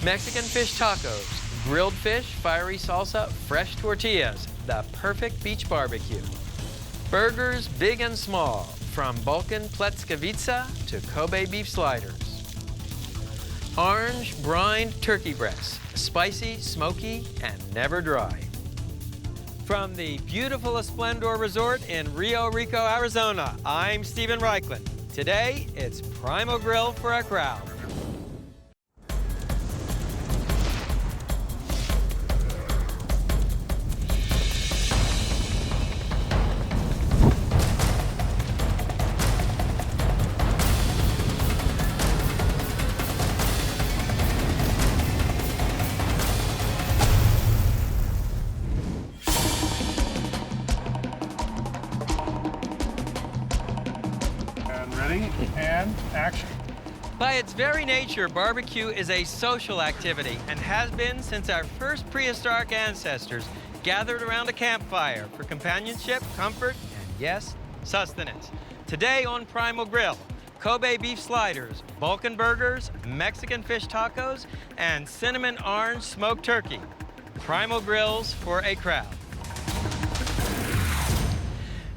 Mexican fish tacos, grilled fish, fiery salsa, fresh tortillas, the perfect beach barbecue. Burgers big and small, from Balkan pljeskavica to Kobe beef sliders. Orange brined turkey breasts, spicy, smoky, and never dry. From the beautiful Esplendor Resort in Rio Rico, Arizona, I'm Stephen Raichlen. Today, it's PrimalGrill for a crowd. Ready, and action. By its very nature, barbecue is a social activity and has been since our first prehistoric ancestors gathered around a campfire for companionship, comfort, and yes, sustenance. Today on PrimalGrill, Kobe beef sliders, Balkan burgers, Mexican fish tacos, and cinnamon orange smoked turkey. Primal grills for a crowd.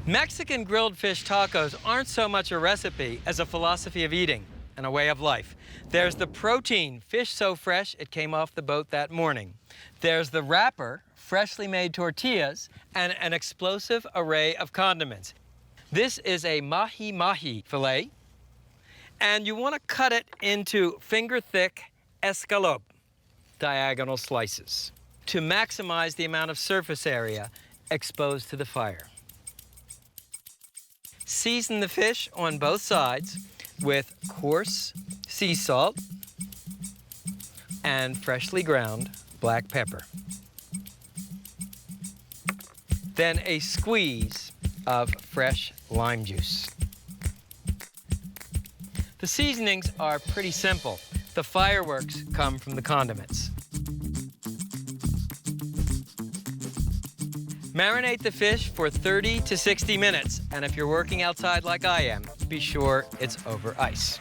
Mexican grilled fish tacos aren't so much a recipe as a philosophy of eating and a way of life. There's the protein, fish so fresh it came off the boat that morning. There's the wrapper, freshly made tortillas, and an explosive array of condiments. This is a mahi-mahi fillet, and you want to cut it into finger-thick escalope, diagonal slices, to maximize the amount of surface area exposed to the fire. Season the fish on both sides with coarse sea salt and freshly ground black pepper. Then a squeeze of fresh lime juice. The seasonings are pretty simple. The fireworks come from the condiments. Marinate the fish for 30 to 60 minutes, and if you're working outside like I am, be sure it's over ice.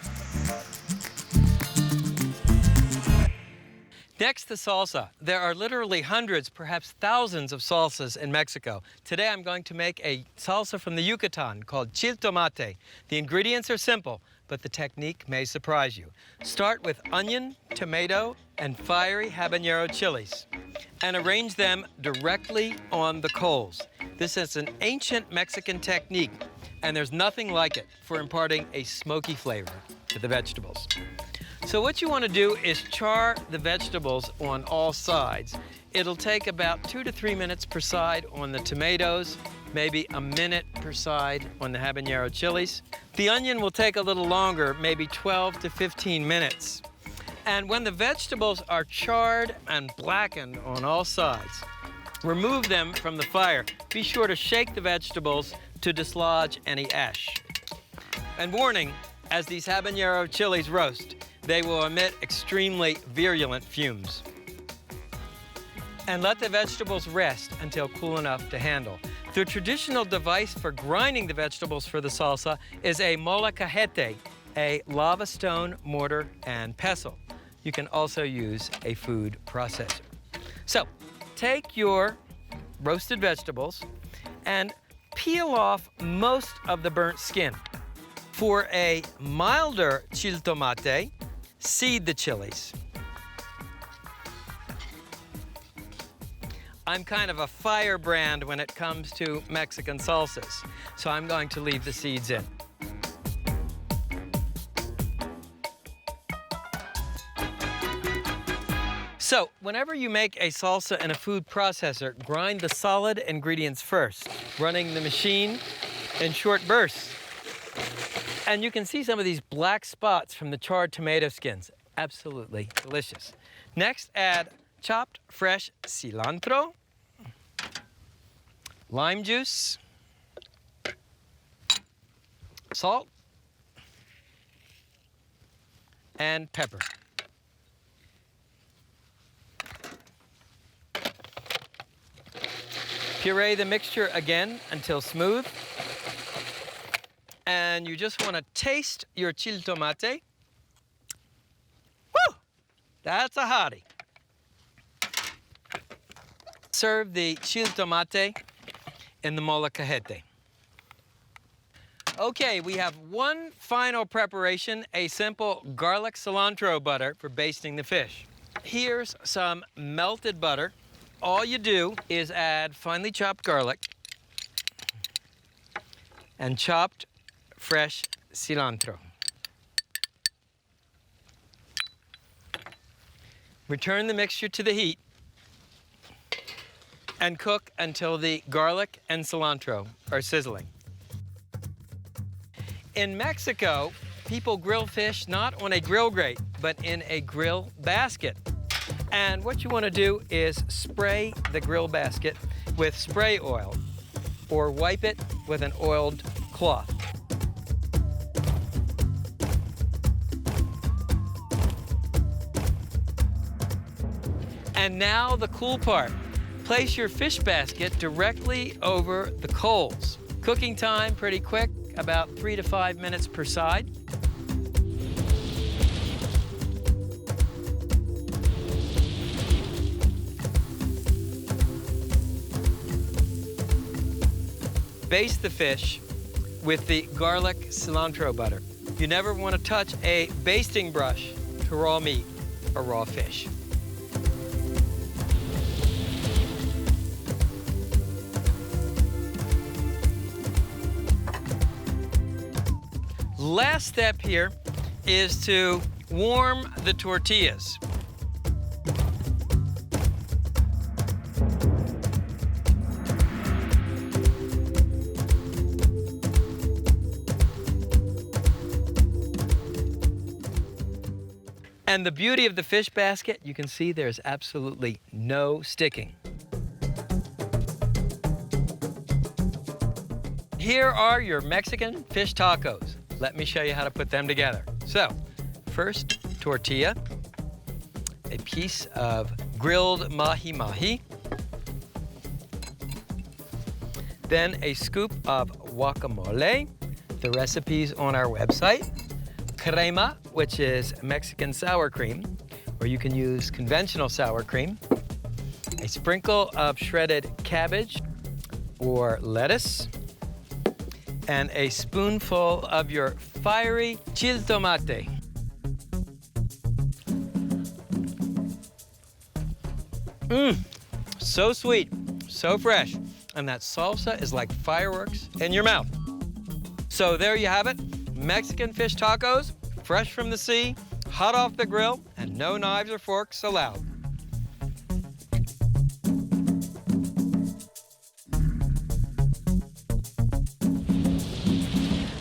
Next, the salsa. There are literally hundreds, perhaps thousands of salsas in Mexico. Today I'm going to make a salsa from the Yucatan called chiltomate. The ingredients are simple, but the technique may surprise you. Start with onion, tomato, and fiery habanero chilies, and arrange them directly on the coals. This is an ancient Mexican technique, and there's nothing like it for imparting a smoky flavor to the vegetables. So what you want to do is char the vegetables on all sides. It'll take about 2 to 3 minutes per side on the tomatoes, maybe a minute per side on the habanero chilies. The onion will take a little longer, maybe 12 to 15 minutes. And when the vegetables are charred and blackened on all sides, remove them from the fire. Be sure to shake the vegetables to dislodge any ash. And warning, as these habanero chilies roast, they will emit extremely virulent fumes. And let the vegetables rest until cool enough to handle. The traditional device for grinding the vegetables for the salsa is a molcajete, a lava stone mortar and pestle. You can also use a food processor. So, take your roasted vegetables and peel off most of the burnt skin. For a milder chiltomate, seed the chilies. I'm kind of a firebrand when it comes to Mexican salsas, so I'm going to leave the seeds in. So, whenever you make a salsa in a food processor, grind the solid ingredients first, running the machine in short bursts. And you can see some of these black spots from the charred tomato skins. Absolutely delicious. Next, add chopped fresh cilantro, lime juice, salt, and pepper. Puree the mixture again until smooth. And you just want to taste your chiltomate. Woo! That's a hottie. Serve the chile tomate in the molcajete. Okay, we have one final preparation, a simple garlic cilantro butter for basting the fish. Here's some melted butter. All you do is add finely chopped garlic and chopped fresh cilantro. Return the mixture to the heat and cook until the garlic and cilantro are sizzling. In Mexico, people grill fish not on a grill grate, but in a grill basket. And what you want to do is spray the grill basket with spray oil or wipe it with an oiled cloth. And now the cool part. Place your fish basket directly over the coals. Cooking time pretty quick, about 3 to 5 minutes per side. Baste the fish with the garlic cilantro butter. You never want to touch a basting brush to raw meat or raw fish. Last step here is to warm the tortillas. And the beauty of the fish basket, you can see there's absolutely no sticking. Here are your Mexican fish tacos. Let me show you how to put them together. So, first, tortilla, a piece of grilled mahi-mahi, then a scoop of guacamole. The recipe's on our website. Crema, which is Mexican sour cream, or you can use conventional sour cream. A sprinkle of shredded cabbage or lettuce, and a spoonful of your fiery chile tomate. So sweet, so fresh, and that salsa is like fireworks in your mouth. So there you have it, Mexican fish tacos, fresh from the sea, hot off the grill, and no knives or forks allowed.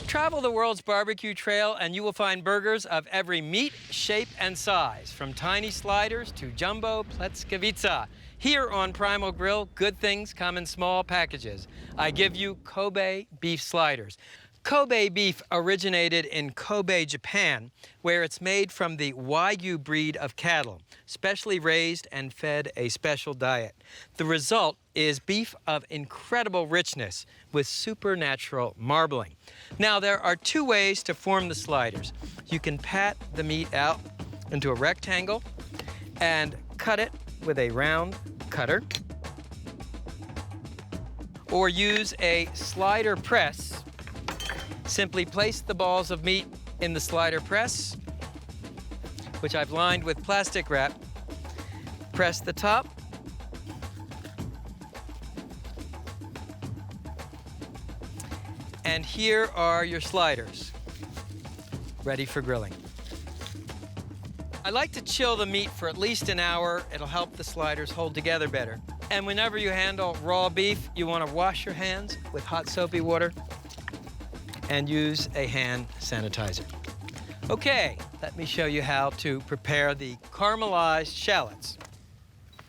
Travel the world's barbecue trail and you will find burgers of every meat, shape, and size, from tiny sliders to jumbo pljeskavica. Here on Primal Grill, good things come in small packages. I give you Kobe beef sliders. Kobe beef originated in Kobe, Japan, where it's made from the Wagyu breed of cattle, specially raised and fed a special diet. The result is beef of incredible richness with supernatural marbling. Now, there are two ways to form the sliders. You can pat the meat out into a rectangle and cut it with a round cutter, or use a slider press. Simply place the balls of meat in the slider press, which I've lined with plastic wrap. Press the top. And here are your sliders, ready for grilling. I like to chill the meat for at least an hour. It'll help the sliders hold together better. And whenever you handle raw beef, you want to wash your hands with hot soapy water and use a hand sanitizer. Okay, let me show you how to prepare the caramelized shallots.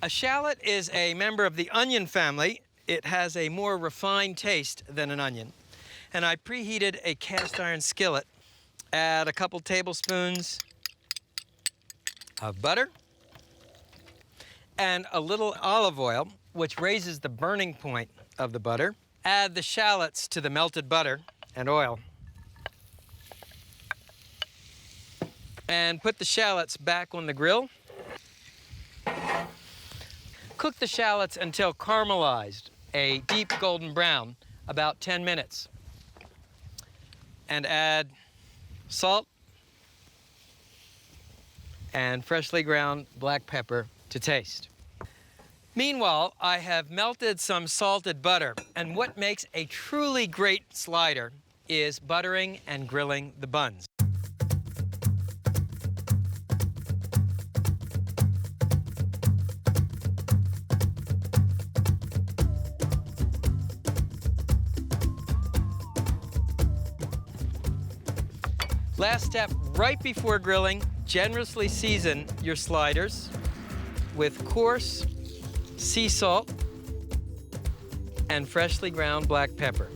A shallot is a member of the onion family. It has a more refined taste than an onion. And I preheated a cast iron skillet. Add a couple tablespoons of butter and a little olive oil, which raises the burning point of the butter. Add the shallots to the melted butter and oil. And put the shallots back on the grill Cook the shallots until caramelized, a deep golden brown, about 10 minutes. And add salt and freshly ground black pepper to taste. Meanwhile, I have melted some salted butter, and what makes a truly great slider is buttering and grilling the buns. Last step, right before grilling, generously season your sliders with coarse sea salt and freshly ground black pepper.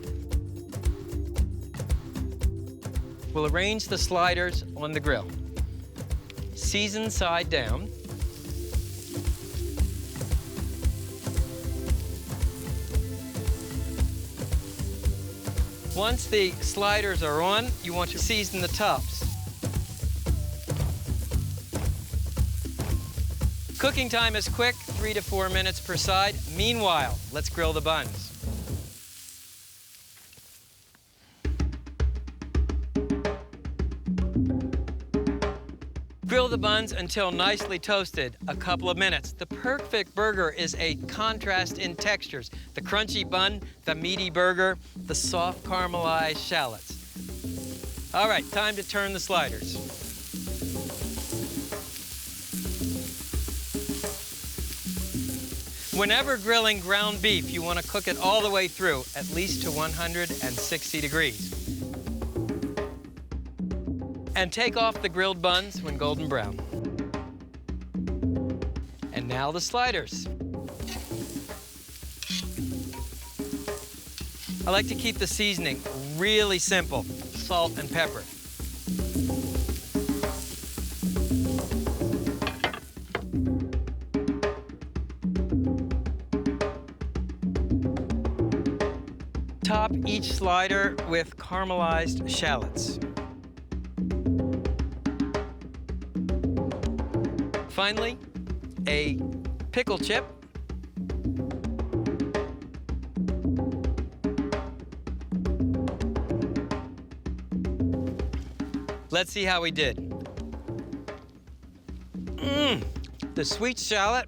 We'll arrange the sliders on the grill. Season side down. Once the sliders are on, you want to season the tops. Cooking time is quick, 3 to 4 minutes per side. Meanwhile, let's grill the buns. Grill the buns until nicely toasted, a couple of minutes. The perfect burger is a contrast in textures. The crunchy bun, the meaty burger, the soft caramelized shallots. All right, time to turn the sliders. Whenever grilling ground beef, you want to cook it all the way through, at least to 160 degrees. And take off the grilled buns when golden brown. And now the sliders. I like to keep the seasoning really simple, salt and pepper. Top each slider with caramelized shallots. Finally, a pickle chip. Let's see how we did. The sweet shallot,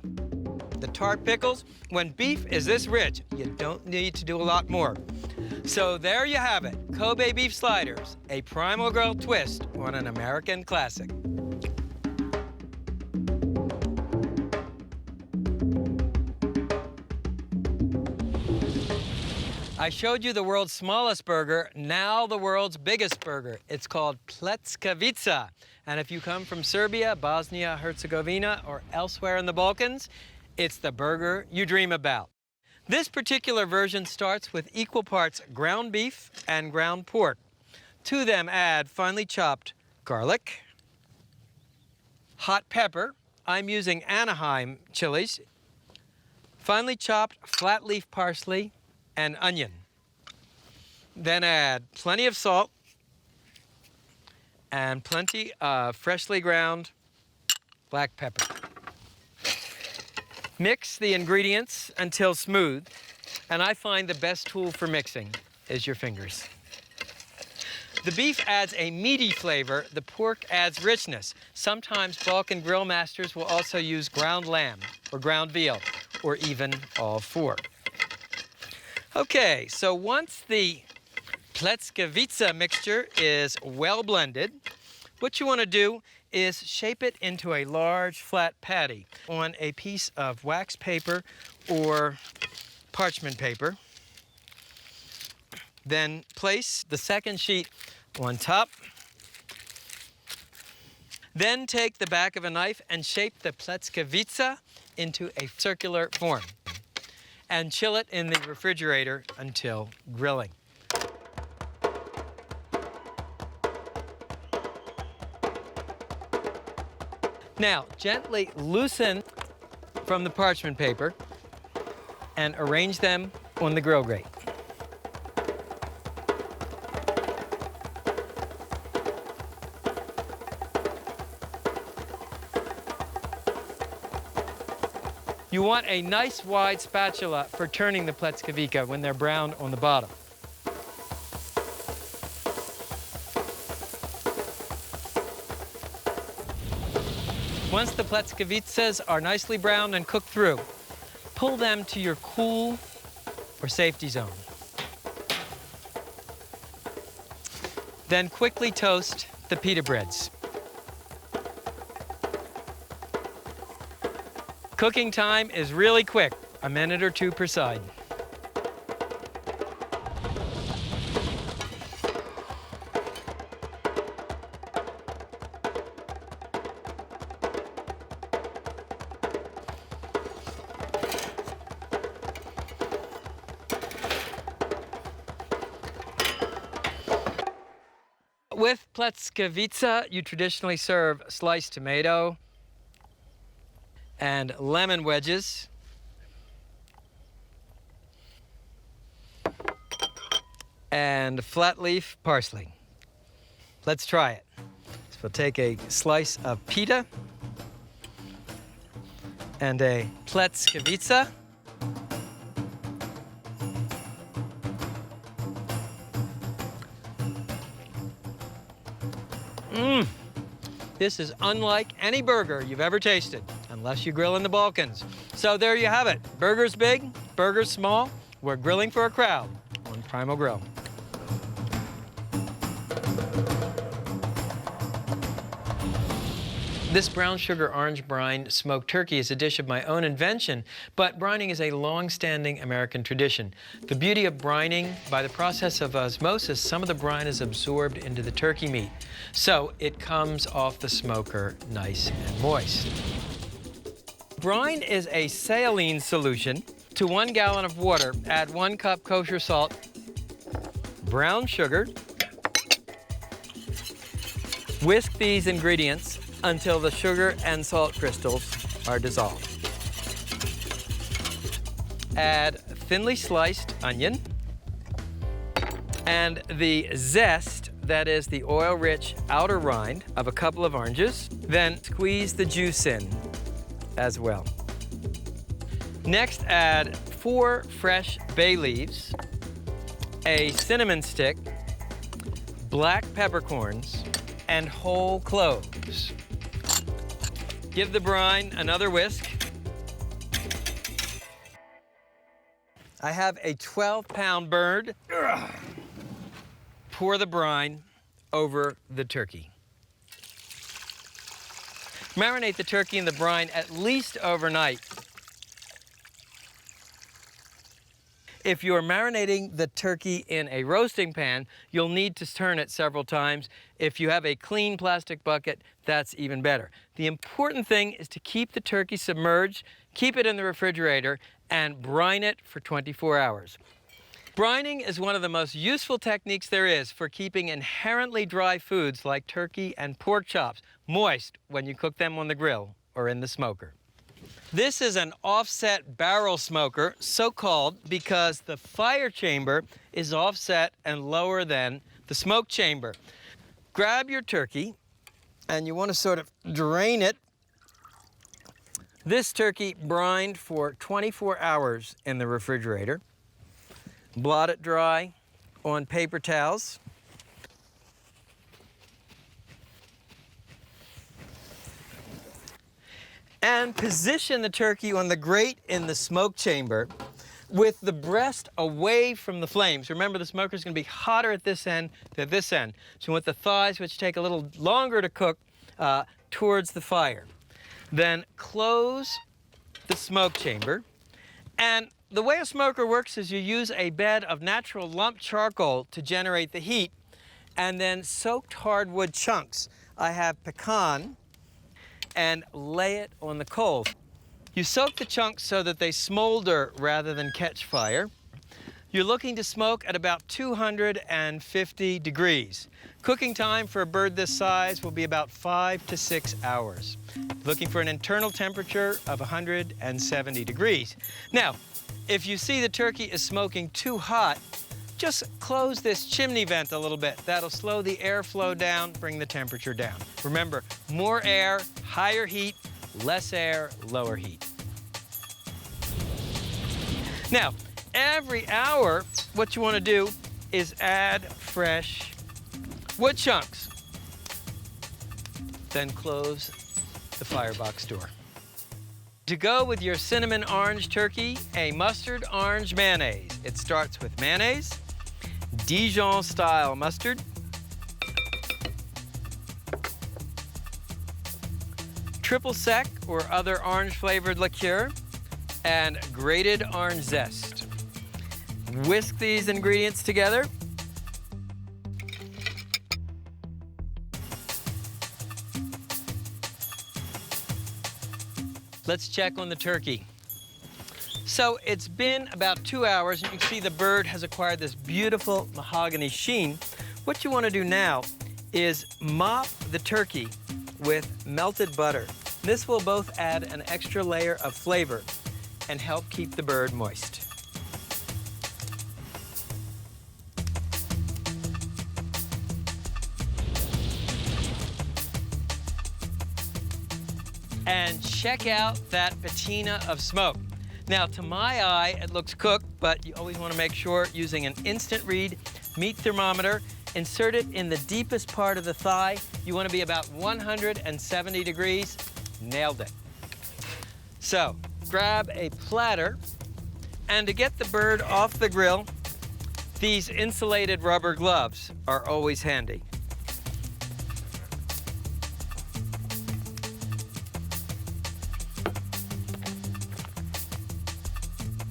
the tart pickles. When beef is this rich, you don't need to do a lot more. So there you have it, Kobe beef sliders, a PrimalGrill twist on an American classic. I showed you the world's smallest burger, now the world's biggest burger. It's called pljeskavica. And if you come from Serbia, Bosnia, Herzegovina, or elsewhere in the Balkans, it's the burger you dream about. This particular version starts with equal parts ground beef and ground pork. To them add finely chopped garlic, hot pepper. I'm using Anaheim chilies, finely chopped flat leaf parsley, and onion. Then add plenty of salt and plenty of freshly ground black pepper. Mix the ingredients until smooth, and I find the best tool for mixing is your fingers. The beef adds a meaty flavor, the pork adds richness. Sometimes Balkan grill masters will also use ground lamb or ground veal, or even all four. Okay, so once the pljeskavica mixture is well blended, what you want to do is shape it into a large flat patty on a piece of wax paper or parchment paper. Then place the second sheet on top. Then take the back of a knife and shape the pljeskavica into a circular form and chill it in the refrigerator until grilling. Now, gently loosen from the parchment paper and arrange them on the grill grate. You want a nice wide spatula for turning the pljeskavica when they're brown on the bottom. Once the pljeskavicas are nicely browned and cooked through, pull them to your cool or safety zone. Then quickly toast the pita breads. Cooking time is really quick, a minute or two per side. With pljeskavica, you traditionally serve sliced tomato and lemon wedges, and flat leaf parsley. Let's try it. So we'll take a slice of pita and a pljeskavica. This is unlike any burger you've ever tasted, unless you grill in the Balkans. So there you have it. Burgers big, burgers small. We're grilling for a crowd on Primal Grill. This brown sugar orange brine smoked turkey is a dish of my own invention, but brining is a long-standing American tradition. The beauty of brining, by the process of osmosis, some of the brine is absorbed into the turkey meat, so it comes off the smoker nice and moist. Brine is a saline solution. To 1 gallon of water, add 1 cup kosher salt, brown sugar. Whisk these ingredients until the sugar and salt crystals are dissolved. Add thinly sliced onion and the zest, that is the oil-rich outer rind of a couple of oranges. Then squeeze the juice in as well. Next, add 4 fresh bay leaves, a cinnamon stick, black peppercorns, and whole cloves. Give the brine another whisk. I have a 12-pound bird. Pour the brine over the turkey. Marinate the turkey in the brine at least overnight. If you're marinating the turkey in a roasting pan, you'll need to turn it several times. If you have a clean plastic bucket, that's even better. The important thing is to keep the turkey submerged, keep it in the refrigerator, and brine it for 24 hours. Brining is one of the most useful techniques there is for keeping inherently dry foods like turkey and pork chops moist when you cook them on the grill or in the smoker. This is an offset barrel smoker, so called because the fire chamber is offset and lower than the smoke chamber. Grab your turkey, and you want to sort of drain it. This turkey brined for 24 hours in the refrigerator. Blot it dry on paper towels. And position the turkey on the grate in the smoke chamber with the breast away from the flames. Remember, the smoker is going to be hotter at this end than this end. So you want the thighs, which take a little longer to cook, towards the fire. Then close the smoke chamber. And the way a smoker works is you use a bed of natural lump charcoal to generate the heat, and then soaked hardwood chunks. I have pecan, and lay it on the coals. You soak the chunks so that they smolder rather than catch fire. You're looking to smoke at about 250 degrees. Cooking time for a bird this size will be about 5 to 6 hours. Looking for an internal temperature of 170 degrees. Now, if you see the turkey is smoking too hot, just close this chimney vent a little bit. That'll slow the airflow down, bring the temperature down. Remember, more air, higher heat, less air, lower heat. Now, every hour, what you want to do is add fresh wood chunks. Then close the firebox door. To go with your cinnamon orange turkey, a mustard orange mayonnaise. It starts with mayonnaise, Dijon style mustard, triple sec or other orange flavored liqueur, and grated orange zest. Whisk these ingredients together. Let's check on the turkey. So it's been about 2 hours, and you can see the bird has acquired this beautiful mahogany sheen. What you want to do now is mop the turkey with melted butter. This will both add an extra layer of flavor and help keep the bird moist. And check out that patina of smoke. Now, to my eye, it looks cooked, but you always want to make sure using an instant read meat thermometer, insert it in the deepest part of the thigh. You want to be about 170 degrees. Nailed it. So, grab a platter, and to get the bird off the grill, these insulated rubber gloves are always handy.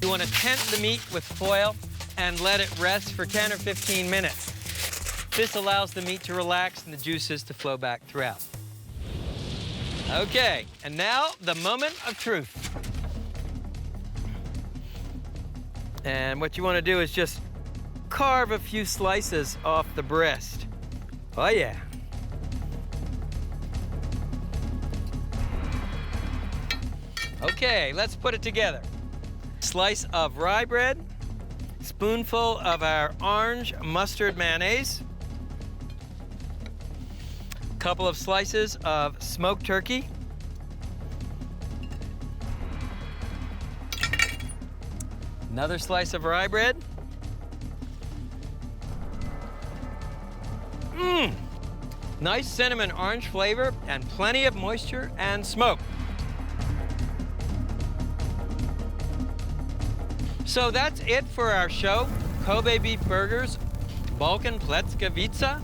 You want to tent the meat with foil and let it rest for 10 or 15 minutes. This allows the meat to relax and the juices to flow back throughout. Okay, and now the moment of truth. And what you want to do is just carve a few slices off the breast. Oh yeah. Okay, let's put it together. Slice of rye bread, spoonful of our orange mustard mayonnaise, couple of slices of smoked turkey, another slice of rye bread, nice cinnamon orange flavor and plenty of moisture and smoke. So that's it for our show. Kobe beef burgers, Balkan pljeskavica,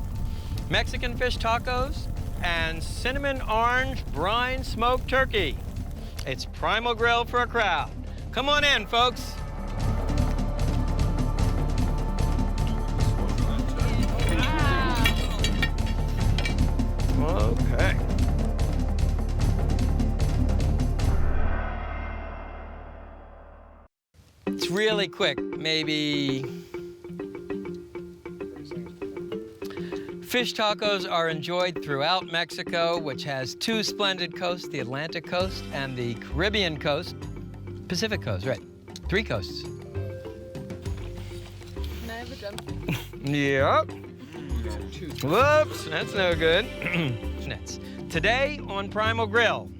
Mexican fish tacos, and cinnamon orange brine smoked turkey. It's Primal Grill for a crowd. Come on in, folks. Okay. It's really quick, maybe. Fish tacos are enjoyed throughout Mexico, which has two splendid coasts, the Atlantic coast and the Caribbean coast. Pacific coast, right. 3 coasts. Can I have a drumstick? Yep. Whoops, that's no good. Today on Primal Grill.